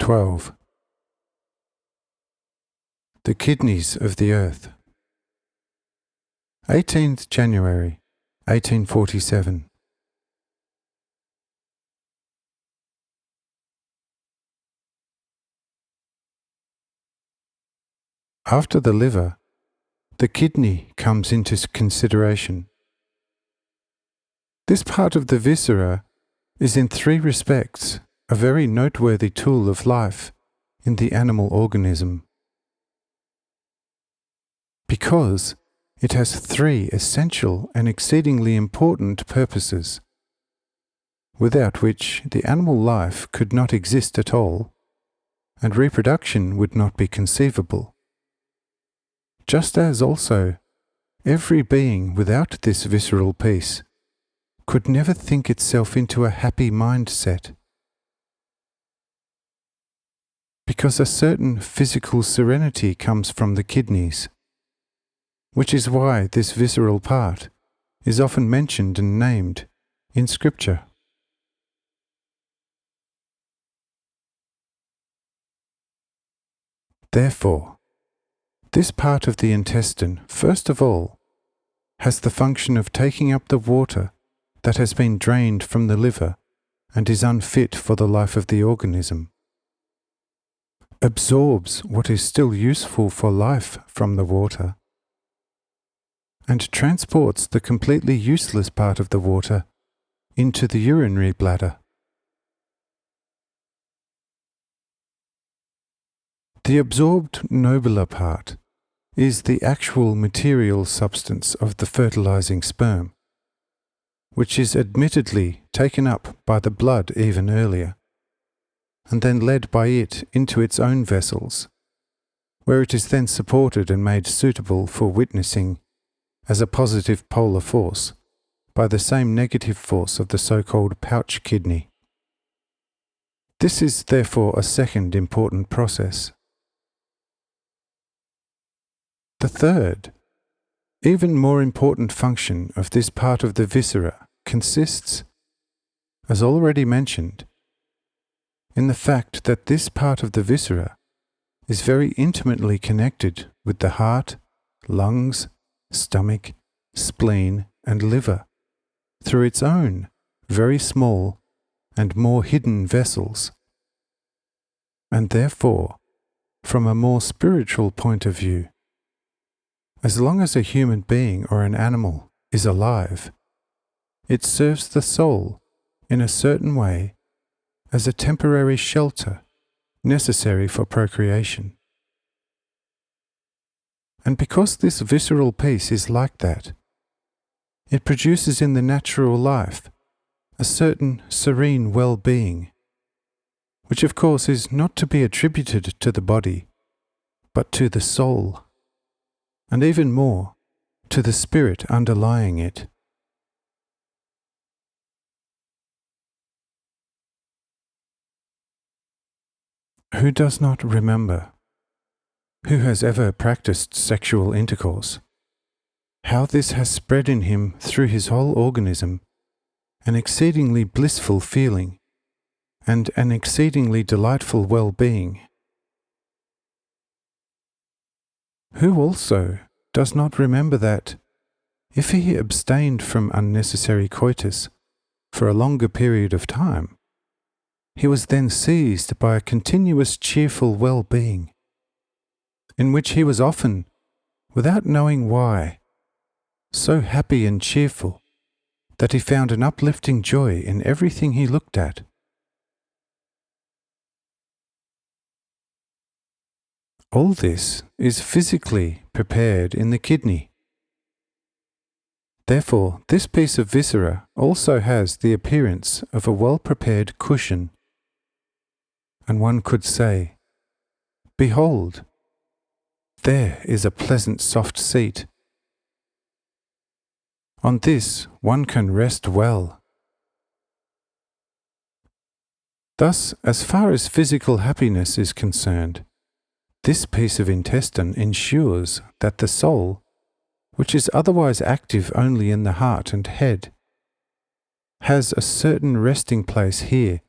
12. The Kidneys of the Earth. 18th January, 1847. After the liver, the kidney comes into consideration. This part of the viscera is in three respects a very noteworthy tool of life in the animal organism, because it has three essential and exceedingly important purposes, without which the animal life could not exist at all, and reproduction would not be conceivable. Just as also every being without this visceral piece could never think itself into a happy mindset, because a certain physical serenity comes from the kidneys, which is why this visceral part is often mentioned and named in Scripture. Therefore, this part of the intestine, first of all, has the function of taking up the water that has been drained from the liver and is unfit for the life of the organism, absorbs what is still useful for life from the water, and transports the completely useless part of the water into the urinary bladder. The absorbed nobler part is the actual material substance of the fertilizing sperm, which is admittedly taken up by the blood even earlier, and then led by it into its own vessels, where it is then supported and made suitable for witnessing as a positive polar force by the same negative force of the so-called pouch kidney. This is therefore a second important process. The third, even more important function of this part of the viscera consists, as already mentioned, in the fact that this part of the viscera is very intimately connected with the heart, lungs, stomach, spleen, and liver through its own very small and more hidden vessels, and therefore, from a more spiritual point of view, as long as a human being or an animal is alive, it serves the soul in a certain way as a temporary shelter necessary for procreation. And because this visceral piece is like that, it produces in the natural life a certain serene well-being, which of course is not to be attributed to the body, but to the soul, and even more, to the spirit underlying it. Who does not remember, who has ever practiced sexual intercourse, how this has spread in him through his whole organism an exceedingly blissful feeling and an exceedingly delightful well-being? Who also does not remember that, if he abstained from unnecessary coitus for a longer period of time, he was then seized by a continuous cheerful well-being, in which he was often, without knowing why, so happy and cheerful that he found an uplifting joy in everything he looked at? All this is physically prepared in the kidney. Therefore, this piece of viscera also has the appearance of a well-prepared cushion, and one could say, "Behold, there is a pleasant soft seat. On this one can rest well." Thus, as far as physical happiness is concerned, this piece of intestine ensures that the soul, which is otherwise active only in the heart and head, has a certain resting place here,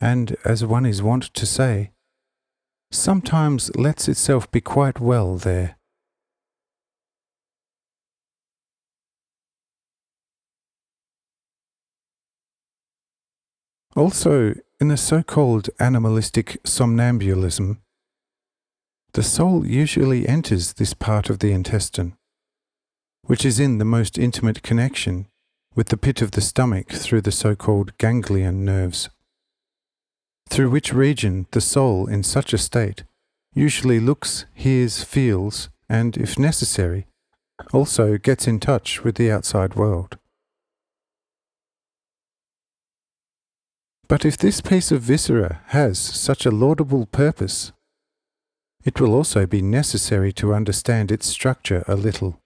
and, as one is wont to say, sometimes lets itself be quite well there. Also, in the so-called animalistic somnambulism, the soul usually enters this part of the intestine, which is in the most intimate connection with the pit of the stomach through the so-called ganglion nerves, through which region the soul in such a state usually looks, hears, feels, and, if necessary, also gets in touch with the outside world. But if this piece of viscera has such a laudable purpose, it will also be necessary to understand its structure a little.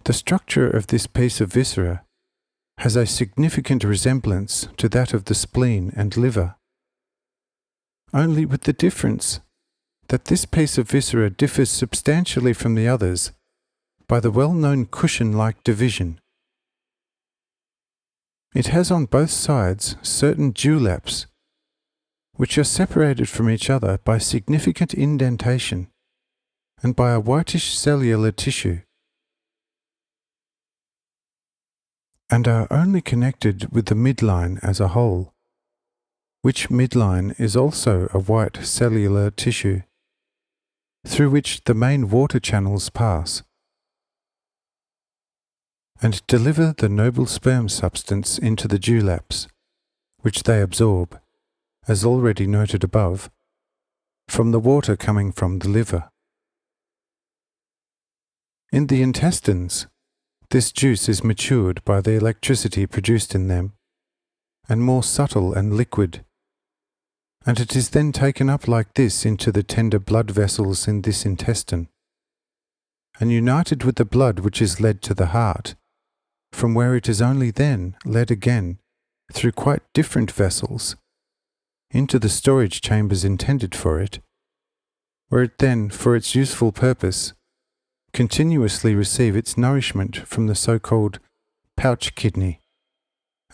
The structure of this piece of viscera has a significant resemblance to that of the spleen and liver, only with the difference that this piece of viscera differs substantially from the others by the well-known cushion-like division. It has on both sides certain dewlaps, which are separated from each other by significant indentation and by a whitish cellular tissue, and are only connected with the midline as a whole, which midline is also a white cellular tissue, through which the main water channels pass, and deliver the noble sperm substance into the dewlaps, which they absorb, as already noted above, from the water coming from the liver. In the intestines, this juice is matured by the electricity produced in them, and more subtle and liquid, and it is then taken up like this into the tender blood vessels in this intestine, and united with the blood which is led to the heart, from where it is only then led again, through quite different vessels, into the storage chambers intended for it, where it then, for its useful purpose, continuously receive its nourishment from the so-called pouch kidney,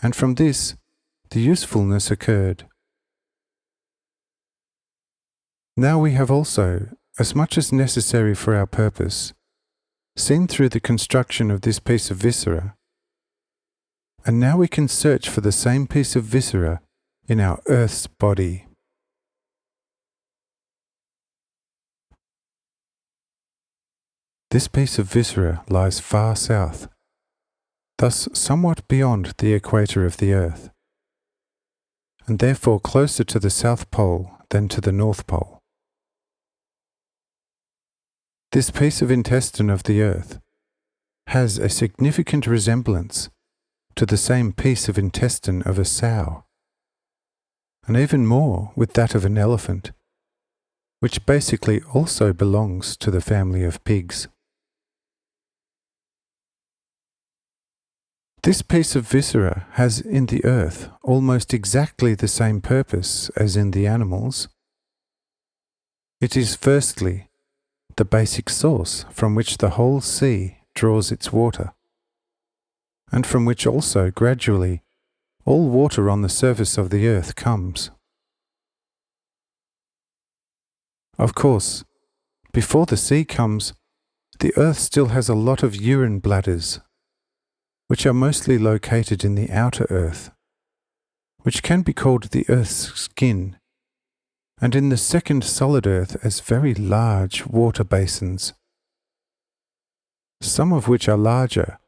and from this the usefulness occurred. Now we have also, as much as necessary for our purpose, seen through the construction of this piece of viscera, and now we can search for the same piece of viscera in our earth's body. This piece of viscera lies far south, thus somewhat beyond the equator of the earth, and therefore closer to the South Pole than to the North Pole. This piece of intestine of the earth has a significant resemblance to the same piece of intestine of a sow, and even more with that of an elephant, which basically also belongs to the family of pigs. This piece of viscera has in the earth almost exactly the same purpose as in the animals. It is firstly the basic source from which the whole sea draws its water, and from which also gradually all water on the surface of the earth comes. Of course, before the sea comes, the earth still has a lot of urine bladders, which are mostly located in the outer earth, which can be called the earth's skin, and in the second solid earth as very large water basins, some of which are larger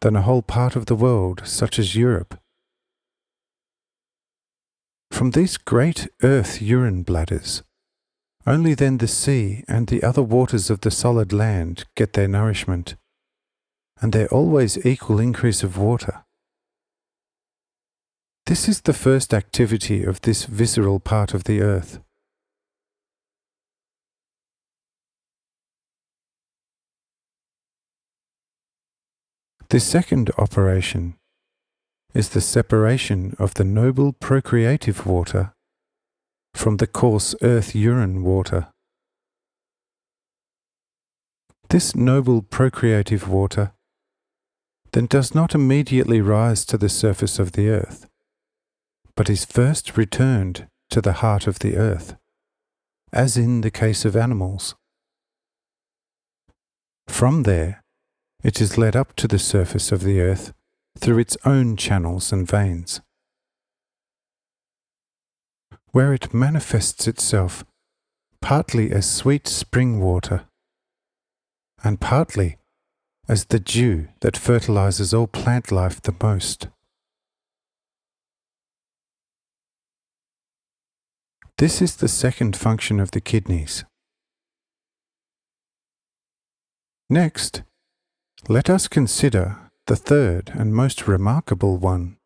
than a whole part of the world, such as Europe. From these great earth urine bladders, only then the sea and the other waters of the solid land get their nourishment, and their always equal increase of water. This is the first activity of this visceral part of the earth. The second operation is the separation of the noble procreative water from the coarse earth urine water. This noble procreative water then does not immediately rise to the surface of the earth, but is first returned to the heart of the earth, as in the case of animals. From there, it is led up to the surface of the earth through its own channels and veins, where it manifests itself partly as sweet spring water, and partly as the dew that fertilizes all plant life the most. This is the second function of the kidneys. Next, let us consider the third and most remarkable one